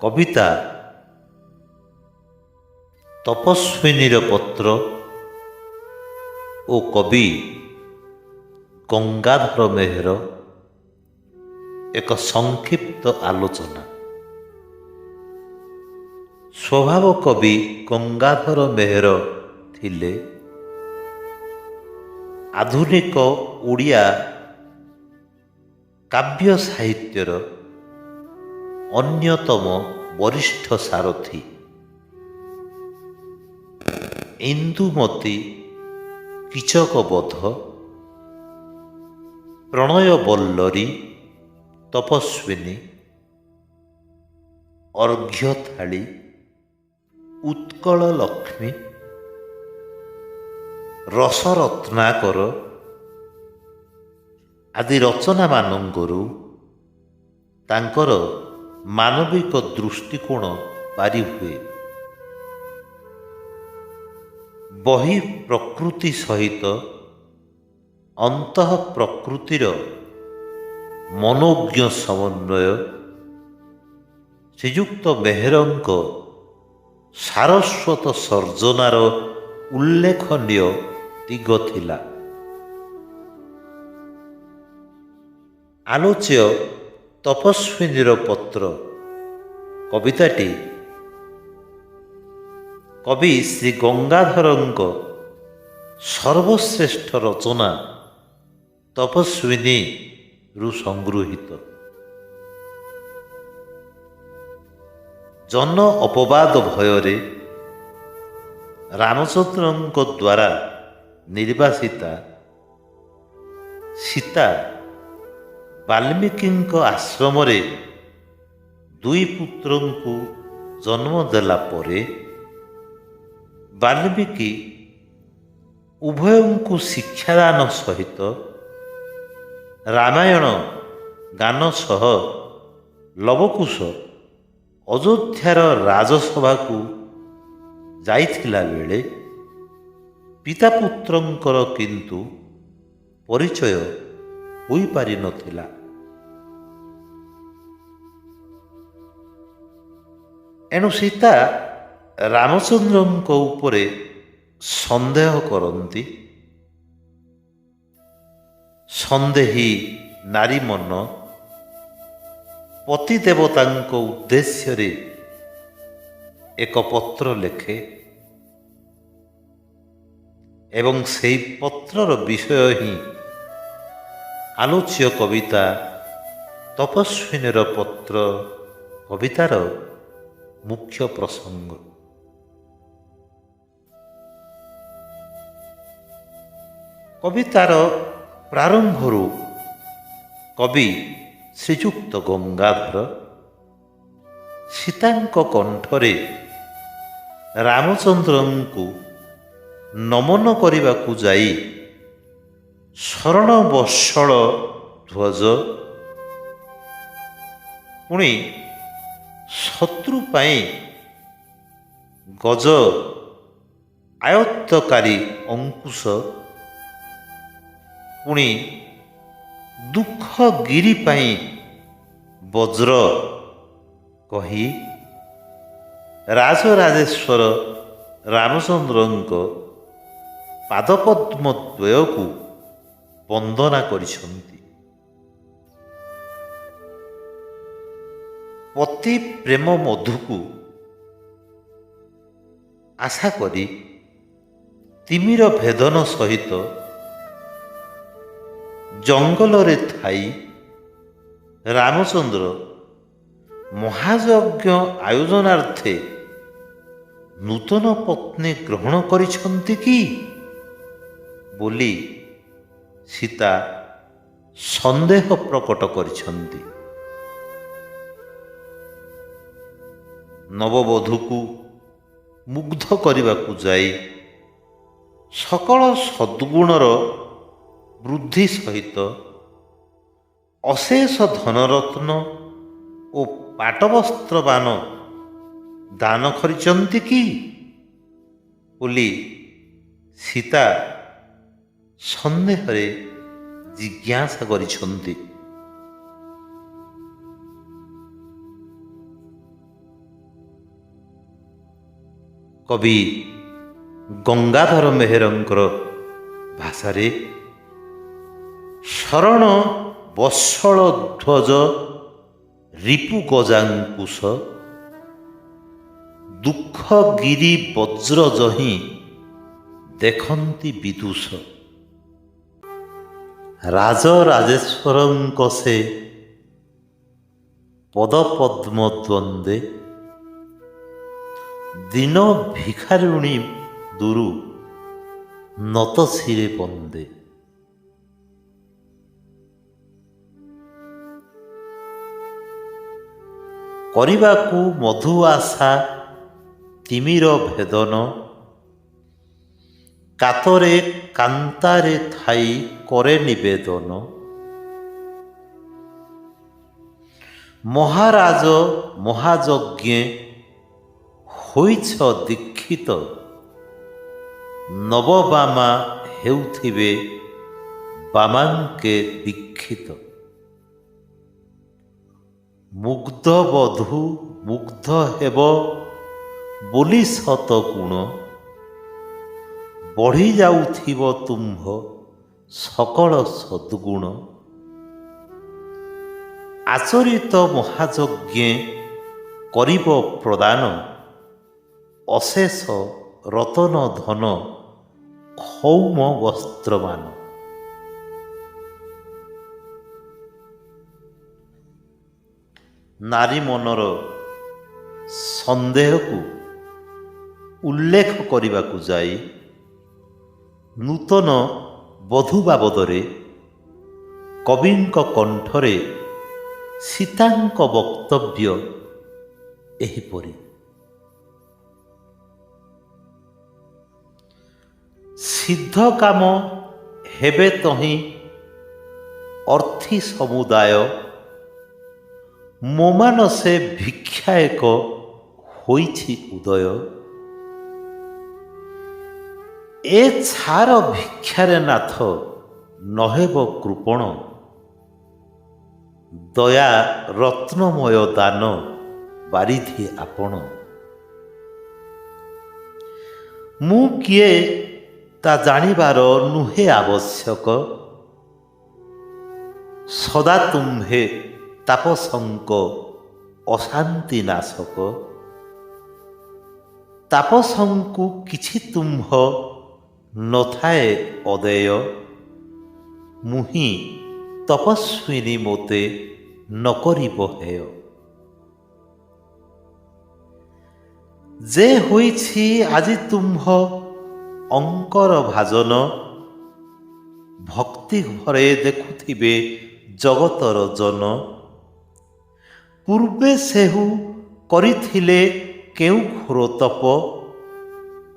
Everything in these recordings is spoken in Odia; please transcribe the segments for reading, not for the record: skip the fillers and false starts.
କବିତା ତପସ୍ୱିନୀର ପତ୍ର ଓ କବି ଗଙ୍ଗାଧର ମେହେର ଏକ ସଂକ୍ଷିପ୍ତ ଆଲୋଚନା। ସ୍ୱଭାବ କବି ଗଙ୍ଗାଧର ମେହେର ଥିଲେ ଆଧୁନିକ ଓଡ଼ିଆ କାବ୍ୟ ସାହିତ୍ୟର ଅନ୍ୟତମ ବରିଷ୍ଠ ସାରଥୀ। ଇନ୍ଦୁମତୀ, କୀଚକବଧ, ପ୍ରଣୟବଲ୍ଲରୀ, ତପସ୍ୱିନୀ, ଅର୍ଘ୍ୟଥାଳୀ, ଉତ୍କଳ ଲକ୍ଷ୍ମୀ, ରସରତ୍ନାକର ଆଦି ରଚନାମାନଙ୍କରୁ ତାଙ୍କର ମାନବିକ ଦୃଷ୍ଟିକୋଣ ବାରି ହୁଏ। ବହି ପ୍ରକୃତି ସହିତ ଅନ୍ତଃ ପ୍ରକୃତିର ମନୋଜ୍ଞ ସମନ୍ୱୟ ଶ୍ରୀଯୁକ୍ତ ମେହେରଙ୍କ ସାରସ୍ୱତ ସର୍ଜନାର ଉଲ୍ଲେଖନୀୟ ଦିଗ ଥିଲା। ଆଲୋଚ୍ୟ ତପସ୍ୱିନୀର ପତ୍ର କବିତାଟି କବି ଶ୍ରୀ ଗଙ୍ଗାଧରଙ୍କ ସର୍ବଶ୍ରେଷ୍ଠ ରଚନା ତପସ୍ୱିନୀରୁ ସଂଗୃହୀତ। ଜନ ଅପବାଦ ଭୟରେ ରାମଚନ୍ଦ୍ରଙ୍କ ଦ୍ୱାରା ନିର୍ବାସିତା ସୀତା ବାଲ୍ମୀକିଙ୍କ ଆଶ୍ରମରେ ଦୁଇ ପୁତ୍ରଙ୍କୁ ଜନ୍ମ ଦେଲା ପରେ ବାଲ୍ମୀକି ଉଭୟଙ୍କୁ ଶିକ୍ଷାଦାନ ସହିତ ରାମାୟଣ ଗାନ ସହ ଲବକୁଶ ଅଯୋଧ୍ୟାର ରାଜସଭାକୁ ଯାଇଥିଲା ବେଳେ ପିତା ପୁତ୍ରଙ୍କର କିନ୍ତୁ ପରିଚୟ ହୋଇପାରିନଥିଲା। ଏଣୁ ସୀତା ରାମଚନ୍ଦ୍ରଙ୍କ ଉପରେ ସନ୍ଦେହ କରନ୍ତି। ସନ୍ଦେହୀ ନାରୀ ମନ ପତି ଦେବତାଙ୍କ ଉଦ୍ଦେଶ୍ୟରେ ଏକ ପତ୍ର ଲେଖେ ଏବଂ ସେହି ପତ୍ରର ବିଷୟ ହିଁ ଆଲୋଚ୍ୟ କବିତା ତପସ୍ୱିନୀର ପତ୍ର କବିତାର ମୁଖ୍ୟ ପ୍ରସଙ୍ଗ। କବିତାର ପ୍ରାରମ୍ଭରୁ କବି ଶ୍ରୀଯୁକ୍ତ ଗଙ୍ଗାଧର ସୀତାଙ୍କ କଣ୍ଠରେ ରାମଚନ୍ଦ୍ରଙ୍କୁ ନମନ କରିବାକୁ ଯାଇ ଶରଣ ବତ୍ସଳ ଧ୍ୱଜ ପୁଣି ଶତ୍ରୁ ପାଇଁ ଗଜ ଆୟତ୍ତକାରୀ ଅଙ୍କୁଶ ପୁଣି ଦୁଃଖ ଗିରି ପାଇଁ ବଜ୍ର କହି ରାଜରାଜେଶ୍ୱର ରାମଚନ୍ଦ୍ରଙ୍କ ପାଦପଦ୍ମ ଦ୍ୱୟକୁ ବନ୍ଦନା କରିଛନ୍ତି। ପତି ପ୍ରେମ ମଧୁକୁ ଆଶା କରି ତିମିର ଭେଦନ ସହିତ ଜଙ୍ଗଲରେ ଥାଇ ରାମଚନ୍ଦ୍ର ମହାଯଜ୍ଞ ଆୟୋଜନାର୍ଥେ ନୂତନ ପତ୍ନୀ ଗ୍ରହଣ କରିଛନ୍ତି କି ବୋଲି ସୀତା ସନ୍ଦେହ ପ୍ରକଟ କରିଛନ୍ତି। ନବବଧୂକୁ ମୁଗ୍ଧ କରିବାକୁ ଯାଇ ସକଳ ସଦ୍ଗୁଣର ବୃଦ୍ଧି ସହିତ ଅଶେଷ ଧନରତ୍ନ ଓ ପାଟବସ୍ତ୍ରବାନ ଦାନ କରିଛନ୍ତି କି ବୋଲି ସୀତା ସନ୍ଦେହରେ ଜିଜ୍ଞାସା କରିଛନ୍ତି। କବି ଗଙ୍ଗାଧର ମେହେରଙ୍କର ଭାଷାରେ ଶରଣ ବତ୍ସଳ ଧ୍ୱଜ ରିପୁ ଗଜାଙ୍କୁଶ ଦୁଃଖ ଗିରି ବଜ୍ର ଜହିଁ ଦେଖନ୍ତି ବିଦୁଷ। ରାଜରାଜେଶ୍ୱରଙ୍କ ସେ ପଦପଦ୍ମ ଦ୍ୱନ୍ଦ୍ୱେ ଦିନ ଭିଖାରୁଣୀ ଦୁରୁ ନତ ଶିରେ ବନ୍ଦେ। କରିବାକୁ ମଧୁ ଆଶା ତିମିର ଭେଦନ କାତରେ କାନ୍ତାରେ ଥାଇ କରେ ନିବେଦନ। ମହାରାଜ ମହାଯଜ୍ଞେ ହୋଇଛ ଦୀକ୍ଷିତ ନବବାମା ହେଉଥିବେ ବାମାଙ୍କେ ଦୀକ୍ଷିତ। ମୁଗ୍ଧ ବଧୂ ମୁଗ୍ଧ ହେବ ବୋଲି ସତ ଗୁଣ ବଢ଼ି ଯାଉଥିବ ତୁମ୍ଭ ସକଳ ସଦ୍ଗୁଣ। ଆଚରିତ ମହାଯଜ୍ଞେ କରିବ ପ୍ରଦାନ ଅଶେଷ ରତନ ଧନ କ୍ଷୌମ ବସ୍ତ୍ରମାନ। ନାରୀ ମନର ସନ୍ଦେହକୁ ଉଲ୍ଲେଖ କରିବାକୁ ଯାଇ ନୂତନ ବଧୂ ବାବଦରେ କବିଙ୍କ କଣ୍ଠରେ ସୀତାଙ୍କ ବକ୍ତବ୍ୟ ଏହିପରି। ସିଦ୍ଧ କାମ ହେବେ ତହିଁ ଅର୍ଥୀ ସମୁଦାୟ ମୋ ମାନସେ ଭିକ୍ଷା ଏକ ହୋଇଛି ଉଦୟ। ଏ ଛାର ଭିକ୍ଷାରେ ନାଥ ନହେବ କୃପଣ ଦୟା ରତ୍ନମୟ ଦାନ ବାରିଧି ଆପଣ। ମୁଁ କିଏ ତା ଜାଣିବାର ନୁହେଁ ଆବଶ୍ୟକ ସଦା ତୁମ୍ଭେ ତାପସଙ୍କ ଅଶାନ୍ତି ନାଶକ। ତାପସଙ୍କୁ କିଛି ତୁମ୍ଭ ନଥାଏ ଅଦେୟ ମୁହିଁ ତପସ୍ୱିନୀ ମୋତେ ନ କରିବ ହେୟ। ଯେ ହୋଇଛି ଆଜି ତୁମ୍ଭ ଅଙ୍କର ଭାଜନ ଭକ୍ତି ଘରେ ଦେଖୁଥିବେ ଜଗତର ଜନ। ପୂର୍ବେ ସେହୁ କରିଥିଲେ କେଉଁ ଘୋର ତପ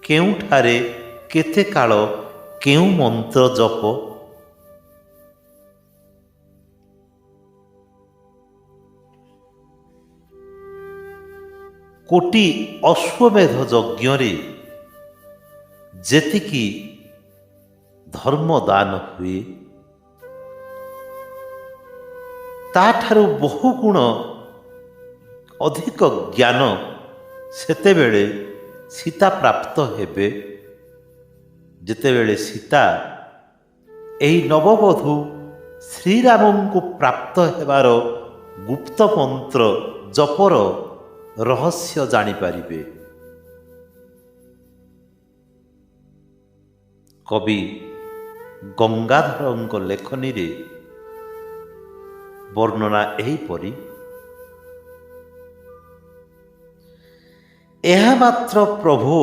କେଉଁଠାରେ କେତେ କାଳ କେଉଁ ମନ୍ତ୍ର ଜପ। କୋଟି ଅଶ୍ୱମେଧ ଯଜ୍ଞରେ ଯେତିକି ଧର୍ମଦାନ ହୁଏ ତାଠାରୁ ବହୁ ଗୁଣ ଅଧିକ ଜ୍ଞାନ ସେତେବେଳେ ସୀତା ପ୍ରାପ୍ତ ହେବେ ଯେତେବେଳେ ସୀତା ଏହି ନବବଧୂ ଶ୍ରୀରାମଙ୍କୁ ପ୍ରାପ୍ତ ହେବାର ଗୁପ୍ତ ମନ୍ତ୍ର ଜପର ରହସ୍ୟ ଜାଣିପାରିବେ। କବି ଗଙ୍ଗାଧରଙ୍କ ଲେଖନୀରେ ବର୍ଣ୍ଣନା ଏହିପରି। ଏହା ମାତ୍ର ପ୍ରଭୁ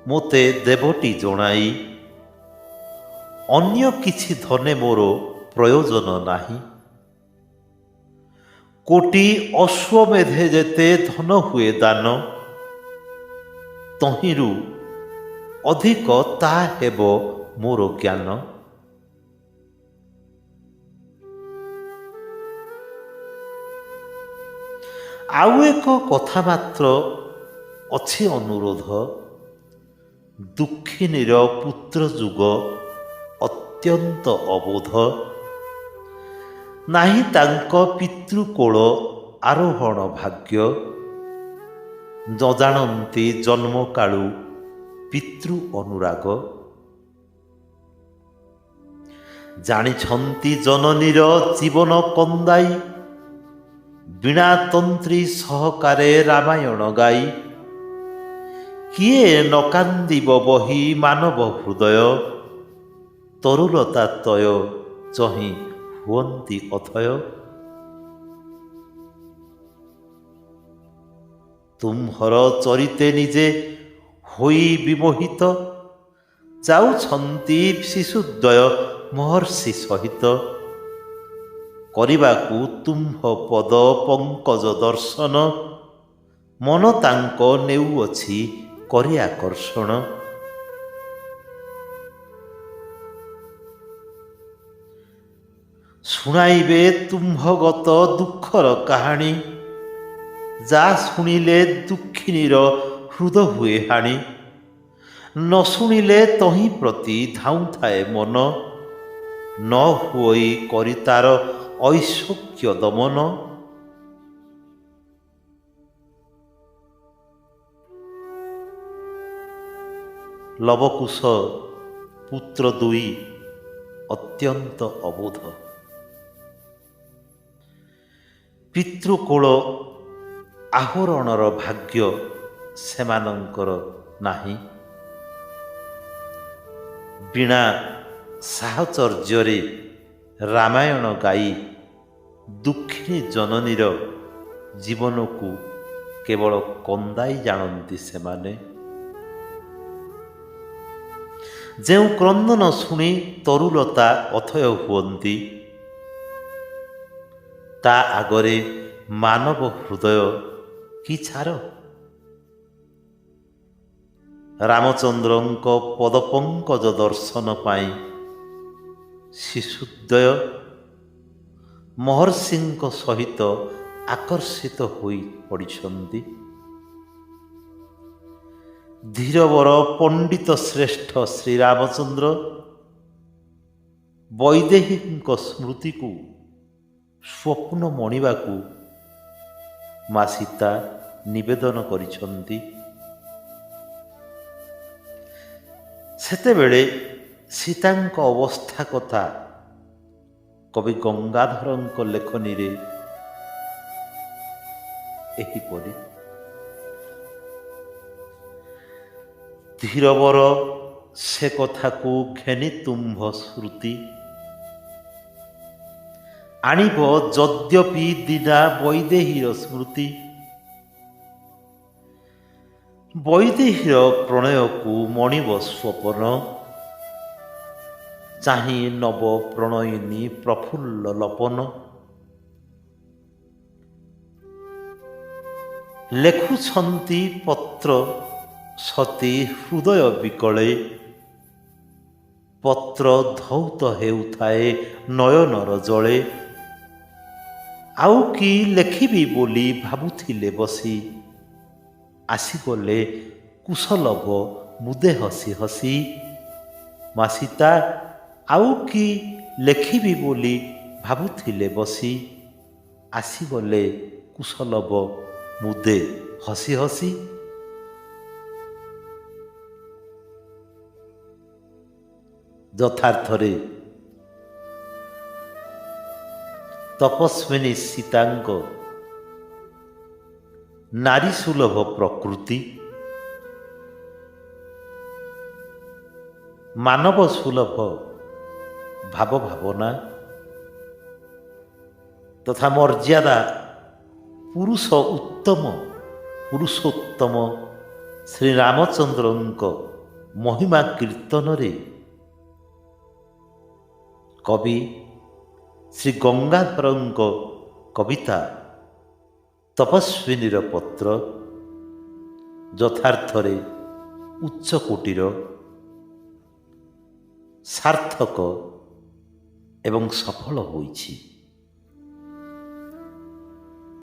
ମୋତେ ଦେବଟି ଜଣାଇ ଅନ୍ୟ କିଛି ଧନେ ମୋର ପ୍ରୟୋଜନ ନାହିଁ। କୋଟି ଅଶ୍ୱମେଧେ ଯେତେ ଧନ ହୁଏ ଦାନ ତହିଁରୁ ଅଧିକ ତାହା ହେବ ମୋର ଜ୍ଞାନ। ଆଉ ଏକ କଥା ମାତ୍ର ଅଛି ଅନୁରୋଧ ଦୁଃଖିନୀର ପୁତ୍ର ଯୁଗ ଅତ୍ୟନ୍ତ ଅବୋଧ ନାହିଁ ତାଙ୍କ ପିତୃକୋଳ ଆରୋହଣ ଭାଗ୍ୟ। ନ ଜାଣନ୍ତି ଜନ୍ମ କାଳୁ ପିତୃ ଅନୁରାଗ। ଜାଣିଛନ୍ତି ଜନନୀର ଜୀବନ କନ୍ଦାଇ, ବୀଣା ତନ୍ତ୍ରୀ ସହକାରେ ରାମାୟଣ ଗାଇ। କିଏ ନ କାନ୍ଦିବ ବହି ମାନବ ହୃଦୟ, ତରୁଲତା ତୟ ଚହିଁ ହୁଅନ୍ତି ଅଥୟ। ତୁମ୍ଭର ଚରିତେ ନିଜେ ହୋଇ ବିମୋହିତ, ଯାଉଛନ୍ତି ଶିଶୁଦ୍ୱୟ ମହର୍ଷି ସହିତ। କରିବାକୁ ତୁମ୍ଭ ପଦ ପଙ୍କଜ ଦର୍ଶନ, ମନ ତାଙ୍କ ନେଉଅଛି କରି ଆକର୍ଷଣ। ଶୁଣାଇବେ ତୁମ୍ଭଗତ ଦୁଃଖର କାହାଣୀ, ଯା ଶୁଣିଲେ ଦୁଃଖିନୀର ହୃଦ ହୁଏ ହାଣି। ନ ଶୁଣିଲେ ତହିଁ ପ୍ରତି ଧାଉଁଥାଏ ମନ, ନ ହୁଇ କରି ତାର ଐଶ୍ୱକ୍ୟ ଦମନ। ଲବକୁଶ ପୁତ୍ର ଦୁଇ ଅତ୍ୟନ୍ତ ଅବୋଧ, ପିତୃକୋଳ ଆହରଣର ଭାଗ୍ୟ ସେମାନଙ୍କର ନାହିଁ। ବୀଣା ସାହଚର୍ଯ୍ୟରେ ରାମାୟଣ ଗାଇ ଦୁଃଖିନୀ ଜନନୀର ଜୀବନକୁ କେବଳ କନ୍ଦାଇ ଜାଣନ୍ତି ସେମାନେ। ଯେଉଁ କ୍ରନ୍ଦନ ଶୁଣି ତରୁଲତା ଅଥୟ ହୁଅନ୍ତି, ତା ଆଗରେ ମାନବ ହୃଦୟ କି ଛାର। ରାମଚନ୍ଦ୍ରଙ୍କ ପଦପଙ୍କଜ ଦର୍ଶନ ପାଇଁ ଶିଶୁଦ୍ୱୟ ମହର୍ଷିଙ୍କ ସହିତ ଆକର୍ଷିତ ହୋଇ ପଡ଼ିଛନ୍ତି। ଧୀରବର ପଣ୍ଡିତ ଶ୍ରେଷ୍ଠ ଶ୍ରୀରାମଚନ୍ଦ୍ର ବୈଦେହୀଙ୍କ ସ୍ମୃତିକୁ ସ୍ୱପ୍ନ ମଣିବାକୁ ମା ସୀତା ନିବେଦନ କରିଛନ୍ତି। ସେତେବେଳେ ସୀତାଙ୍କ ଅବସ୍ଥା କଥା କବି ଗଙ୍ଗାଧରଙ୍କ ଲେଖନୀରେ ଏହିପରି। ଧୀରବର ସେ କଥାକୁ ଘେନି ତୁମ୍ଭ ଶ୍ରୁତି, ଆଣିବ ଯଦ୍ୟପି ଦିନା ବୈଦେହୀର ସ୍ମୃତି। ବୈଦେହୀର ପ୍ରଣୟକୁ ମଣିବ ସ୍ୱପନ, ଚାହିଁ ନବ ପ୍ରଣୟିନୀ ପ୍ରଫୁଲ୍ଲ ଲୋପନ। ଲେଖୁଛନ୍ତି ପତ୍ର ସତୀ ହୃଦୟ ବିକଳେ, ପତ୍ର ଧୌତ ହେଉଥାଏ ନୟନର ଜଳେ। ଆଉ କି ଲେଖିବି ବୋଲି ଭାବୁଥିଲେ ବସି, ଆସିଗଲେ କୁଶଲଭ ମୁଦେ ହସି ହସି। ମା ସୀତା ଆଉ କି ଲେଖିବି ବୋଲି ଭାବୁଥିଲେ ବସି, ଆସିଗଲେ କୁଶଲଭ ମୁଦେ ହସି ହସି। ଯଥାର୍ଥରେ ତପସ୍ୱିନୀ ସୀତାଙ୍କ ନାରୀ ସୁଲଭ ପ୍ରକୃତି, ମାନବ ସୁଲଭ ଭାବ ଭାବନା ତଥା ମର୍ଯ୍ୟାଦା ପୁରୁଷୋତ୍ତମ ଶ୍ରୀରାମଚନ୍ଦ୍ରଙ୍କ ମହିମା କୀର୍ତ୍ତନରେ କବି ଶ୍ରୀ ଗଙ୍ଗାଧରଙ୍କ କବିତା ତପସ୍ୱିନୀର ପତ୍ର ଯଥାର୍ଥରେ ଉଚ୍ଚକୋଟୀର, ସାର୍ଥକ ଏବଂ ସଫଳ ହୋଇଛି।